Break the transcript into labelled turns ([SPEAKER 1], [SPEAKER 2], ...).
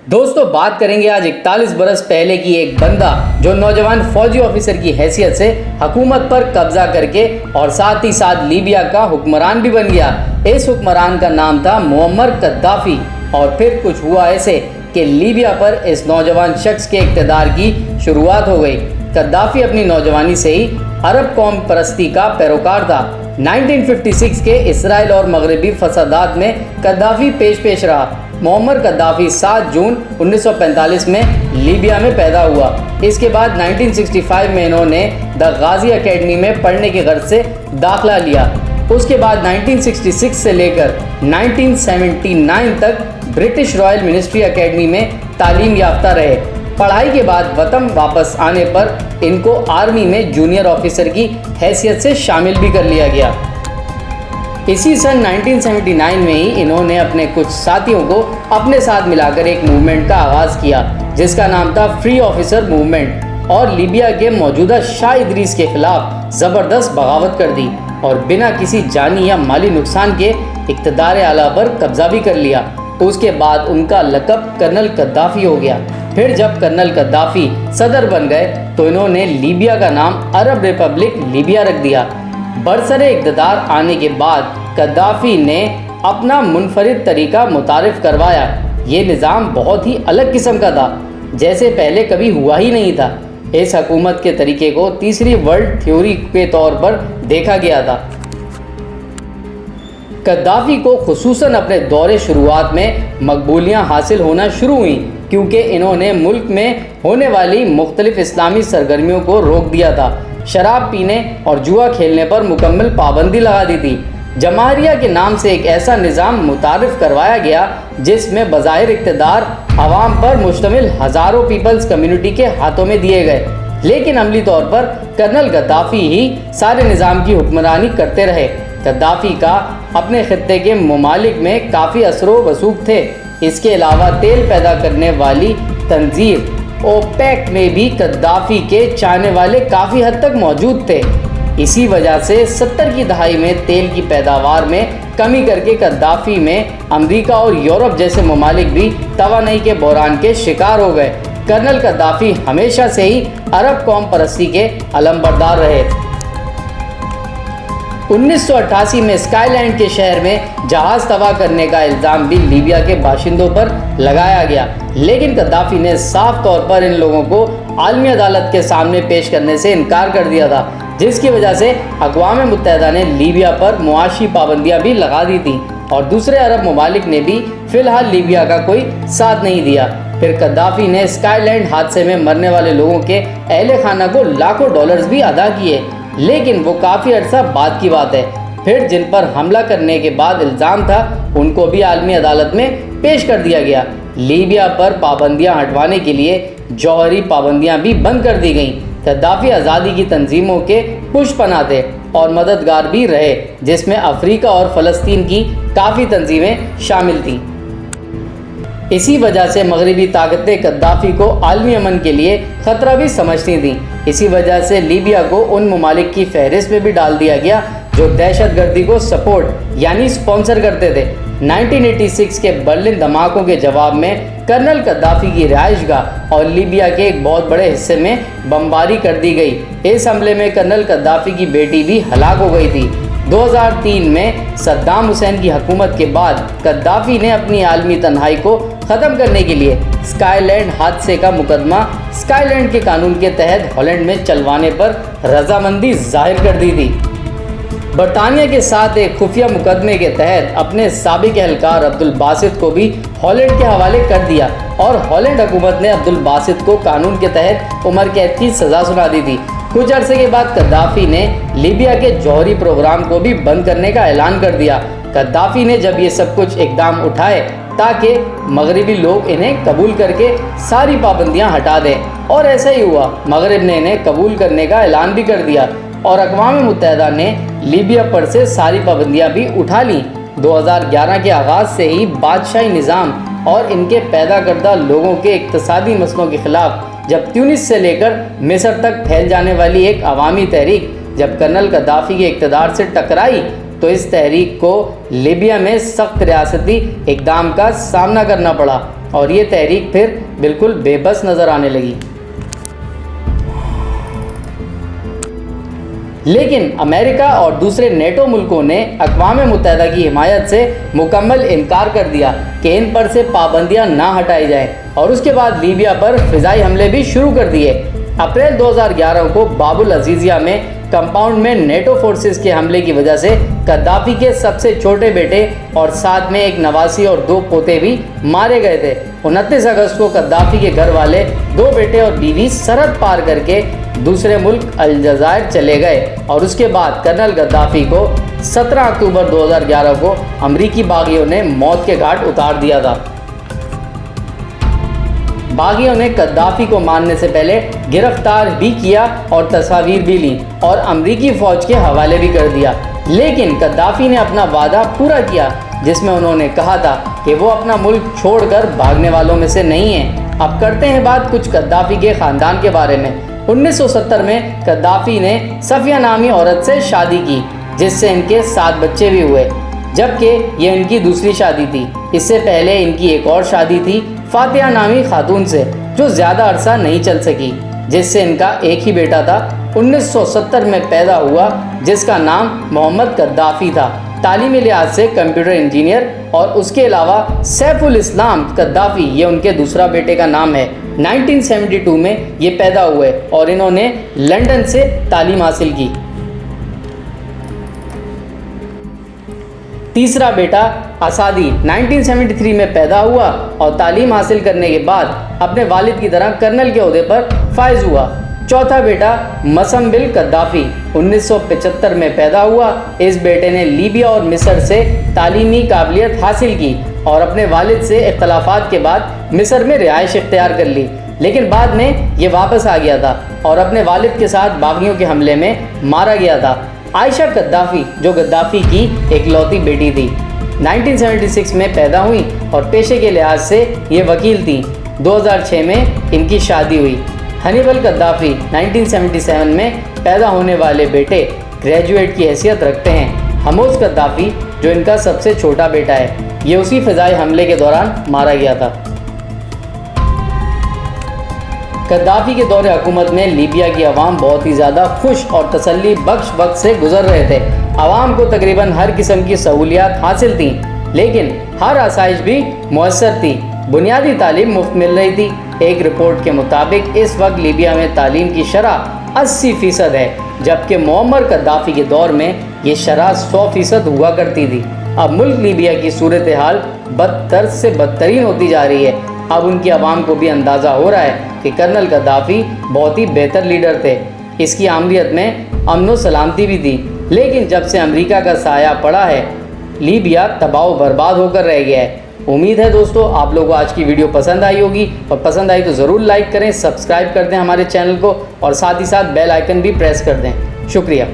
[SPEAKER 1] दोस्तों बात करेंगे आज 41 बरस पहले की एक बंदा जो नौजवान फौजी ऑफिसर की हैसियत से हुकूमत पर कब्जा करके और साथ ही साथ लीबिया का हुक्मरान भी बन गया। इस हुक्मरान का नाम था मुअम्मर कद्दाफी। और फिर कुछ हुआ ऐसे कि लीबिया पर इस नौजवान शख्स के इक़्तिदार की शुरुआत हो गई। कद्दाफी अपनी नौजवानी से ही अरब कौम परस्ती का पैरोकार था। 1956 के इसराइल और मगरबी फसादात में कद्दाफी पेश रहा। मुअम्मर कद्दाफी 7 जून 1945 में लीबिया में पैदा हुआ। इसके बाद 1965 में इन्होंने द गाजी एकेडमी में पढ़ने की गर्ज से दाखिला लिया। उसके बाद 1966 से लेकर 1979 तक ब्रिटिश रॉयल मिलिट्री एकेडमी में तालीम याफ्ता रहे। पढ़ाई के बाद वतन वापस आने पर इनको आर्मी में जूनियर ऑफिसर की हैसियत से शामिल भी कर लिया गया। इसी सन 1979 में ही इन्होंने अपने कुछ साथियों को अपने साथ मिलाकर एक मूवमेंट का आगाज़ किया जिसका नाम था फ्री ऑफिसर मूवमेंट, और लीबिया के मौजूदा शाह इदरीस के खिलाफ ज़बरदस्त बगावत कर दी और बिना किसी जानी या माली नुकसान के इक़्तिदार आला पर कब्जा भी कर लिया। उसके बाद उनका लक़ब कर्नल कद्दाफी हो गया। फिर जब कर्नल कद्दाफी सदर बन गए तो इन्होंने लीबिया का नाम अरब रिपब्लिक लीबिया रख दिया। बरसरे इक़्तिदार आने के बाद कद्दाफी ने अपना मुनफरिद तरीका मुतारिफ करवाया। ये निज़ाम बहुत ही अलग किस्म का था, जैसे पहले कभी हुआ ही नहीं था। इस हुकूमत के तरीके को तीसरी वर्ल्ड थ्योरी के तौर पर देखा गया था। कद्दाफी को खुसूसन अपने दौरे शुरुआत में मकबूलियाँ हासिल होना शुरू हुई क्योंकि इन्होंने मुल्क में होने वाली मुख्तलिफ इस्लामी सरगर्मियों को रोक दिया था। शराब पीने और जुआ खेलने पर मुकम्मल पाबंदी लगा दी थी। जमारिया के नाम से एक ऐसा निज़ाम मुतारिफ करवाया गया जिसमें बज़ाहिर इक़्तिदार अवाम पर मुश्तमिल हज़ारों पीपल्स कम्युनिटी के हाथों में दिए गए, लेकिन अमली तौर पर कर्नल कद्दाफी ही सारे निज़ाम की हुक्मरानी करते रहे। कद्दाफी का अपने खित्ते के ममालिक में काफ़ी असरो वसूख थे। इसके अलावा तेल पैदा करने वाली तंजीर ओपेक में भी कद्दाफी के चाहने वाले काफ़ी हद तक मौजूद थे। इसी वजह से 70 की दहाई में तेल की पैदावार में कमी करके कद्दाफी में अमेरिका और यूरोप जैसे ममालिक भी तवानाई के बहरान के शिकार हो गए। कर्नल कद्दाफी हमेशा से ही अरब कौम परस्ती के अलमबरदार रहे। 1988 में स्काईलैंड के शहर में जहाज़ तबाह करने का इल्ज़ाम भी लीबिया के बाशिंदों पर लगाया गया, लेकिन कद्दाफी ने साफ तौर पर इन लोगों को आलमी अदालत के सामने पेश करने से इनकार कर दिया था, जिसकी वजह से अक़वाम मुत्तहिदा ने लीबिया पर मुआशी पाबंदियाँ भी लगा दी थी और दूसरे अरब ममालिक ने भी फ़िलहाल लीबिया का कोई साथ नहीं दिया। फिर कद्दाफी ने स्काईलैंड हादसे में मरने वाले लोगों के अहले खाना को लाखों डॉलर्स भी अदा किए, लेकिन वो काफ़ी अर्सा बाद की बात है। फिर जिन पर हमला करने के बाद इल्ज़ाम था उनको भी आलमी अदालत में पेश कर दिया गया। लीबिया पर पाबंदियां हटवाने के लिए जौहरी पाबंदियां भी बंद कर दी गईं। कद्दाफी आज़ादी की तंजीमों के पुष्पना थे और मददगार भी रहे, जिसमें अफ्रीका और फ़लस्तीन की काफ़ी तंजीमें शामिल थीं। इसी वजह से मगरबी ताकतें कद्दाफी को आलमी अमन के लिए ख़तरा भी समझती थीं। इसी वजह से लीबिया को उन ममालिक की फहरिस्त में भी डाल दिया गया जो दहशतगर्दी को सपोर्ट यानी स्पॉन्सर करते थे। 1986 के बर्लिन धमाकों के जवाब में कर्नल कद्दाफी की रिहाइशगाह और लीबिया के एक बहुत बड़े हिस्से में बमबारी कर दी गई। इस हमले में कर्नल कद्दाफी की बेटी भी हलाक हो गई थी। 2003 में सद्दाम हुसैन की हुकूमत के बाद कद्दाफी ने अपनी आलमी तन्हाई को ख़त्म करने के लिए स्काईलैंड हादसे का मुकदमा स्काईलैंड के कानून के तहत हॉलैंड में चलवाने पर रजामंदी जाहिर कर दी थी। बरतानिया के साथ एक खुफिया मुकदमे के तहत अपने साबिक एहलकार अब्दुल बासित को भी हॉलैंड के हवाले कर दिया और हॉलैंड हुकूमत ने अब्दुल बासित को कानून के तहत उम्र कैद की सज़ा सुना दी थी। कुछ अरसे के बाद कद्दाफी ने लीबिया के जौहरी प्रोग्राम को भी बंद करने का ऐलान कर दिया। कद्दाफी ने जब ये सब कुछ इकदाम उठाए ताकि मगरबी लोग इन्हें कबूल करके सारी पाबंदियां हटा दें, और ऐसा ही हुआ। मगरब ने इन्हें कबूल करने का ऐलान भी कर दिया और अक़वाम मुत्तहिदा ने लीबिया पर से सारी पाबंदियां भी उठा लीं। 2011 के आगाज़ से ही बादशाही निज़ाम और इनके पैदा करदा लोगों के इक़्तिसादी मसलों के ख़िलाफ़ जब ट्यूनिस से लेकर मिस्र तक फैल जाने वाली एक अवामी तहरीक जब कर्नल कद्दाफी के इक़्तिदार से टकराई तो इस तहरीक को लीबिया में सख्त रियासती इक़दाम का सामना करना पड़ा और ये तहरीक फिर बिल्कुल बेबस नज़र आने लगी। लेकिन अमेरिका और दूसरे नेटो मुल्कों ने अक़वाम मुत्तहिदा की हिमायत से मुकम्मल इनकार कर दिया कि इन पर से पाबंदियां ना हटाई जाएं और उसके बाद लीबिया पर फ़िज़ाई हमले भी शुरू कर दिए। अप्रैल 2011 को बाबुल अजीज़िया में कंपाउंड में नेटो फोर्सेस के हमले की वजह से कद्दाफ़ी के सबसे छोटे बेटे और साथ में एक नवासी और 2 पोते भी मारे गए थे। 29 अगस्त को कद्दाफ़ी के घर वाले 2 बेटे और बीवी सरहद पार करके दूसरे मुल्क अलजायर चले गए और उसके बाद कर्नल गद्दाफ़ी को 17 अक्टूबर 2011 को अमरीकी बागियों ने मौत के घाट उतार दिया था। बागियों ने कद्दाफ़ी को मारने से पहले गिरफ्तार भी किया और तस्वीर भी ली और अमरीकी फ़ौज के हवाले भी कर दिया। लेकिन कद्दाफ़ी ने अपना वादा पूरा किया जिसमें उन्होंने कहा था कि वो अपना मुल्क छोड़कर भागने वालों में से नहीं है। अब करते हैं बात कुछ कद्दाफ़ी के ख़ानदान के बारे में। 1970 में कद्दाफ़ी ने सफिया नामी औरत से शादी की जिससे इनके 7 बच्चे भी हुए, जबकि ये इनकी दूसरी शादी थी। इससे पहले इनकी एक और शादी थी फातिया नामी खातून से जो ज़्यादा अरसा नहीं चल सकी, जिससे इनका एक ही बेटा था 1970 में पैदा हुआ जिसका नाम मोहम्मद कद्दाफ़ी था। तालीमी लिहाज से कंप्यूटर इंजीनियर और उसके अलावा सैफुल इस्लाम कद्दाफ़ी ये उनके दूसरा बेटे का नाम है। 1972 में ये पैदा हुए और इन्होंने लंदन से तालीम हासिल की। तीसरा बेटा असादी 1973 में पैदा हुआ और तालीम हासिल करने के बाद अपने वालिद की तरह कर्नल के ओहदे पर फाइज हुआ। चौथा बेटा मसम्बिल कद्दाफ़ी 1975 में पैदा हुआ। इस बेटे ने लीबिया और मिस्र से तालीमी काबिलियत हासिल की और अपने वालिद से इख्तलाफात के बाद मिस्र में रिहाइश इख्तियार कर ली, लेकिन बाद में ये वापस आ गया था और अपने वालिद के साथ बागियों के हमले में मारा गया था। आयशा कद्दाफ़ी जो गद्दाफ़ी की इकलौती बेटी थी 1976 में पैदा हुई और पेशे के लिहाज से ये वकील थी। 2006 में इनकी शादी हुई। हनीबल कद्दाफ़ी 1977 में पैदा होने वाले बेटे ग्रेजुएट की हैसियत रखते हैं। हमोज कद्दाफ़ी जो इनका सबसे छोटा बेटा है, ये उसी फ़िज़ाई हमले के दौरान मारा गया था। कद्दाफ़ी के दौरे हुकूमत में लीबिया की आवाम बहुत ही ज़्यादा खुश और तसल्ली बख्श वक्त से गुजर रहे थे। आवाम को तकरीबन हर किस्म की सहूलियात हासिल थीं, लेकिन हर आसाइश भी मुयस्सर थी। बुनियादी तालीम मुफ्त मिल रही थी। एक रिपोर्ट के मुताबिक इस वक्त लीबिया में तालीम की शरह 80% है, जबकि मुअम्मर कद्दाफ़ी के दौर में ये शरह 100% हुआ करती थी। अब मुल्क लीबिया की सूरत हाल बदतर से बदतरीन होती जा रही है। अब उनकी आवाम को भी अंदाज़ा हो रहा है कि कर्नल कद्दाफ़ी बहुत ही बेहतर लीडर थे। इसकी आमरीत में अमन व सलामती भी थी, लेकिन जब से अमेरिका का साया पड़ा है लीबिया तबाह बर्बाद होकर रह गया है। उम्मीद है दोस्तों आप लोगों को आज की वीडियो पसंद आई होगी, और पसंद आई तो ज़रूर लाइक करें, सब्सक्राइब कर दें हमारे चैनल को और साथ ही साथ बेल आइकन भी प्रेस कर दें। शुक्रिया।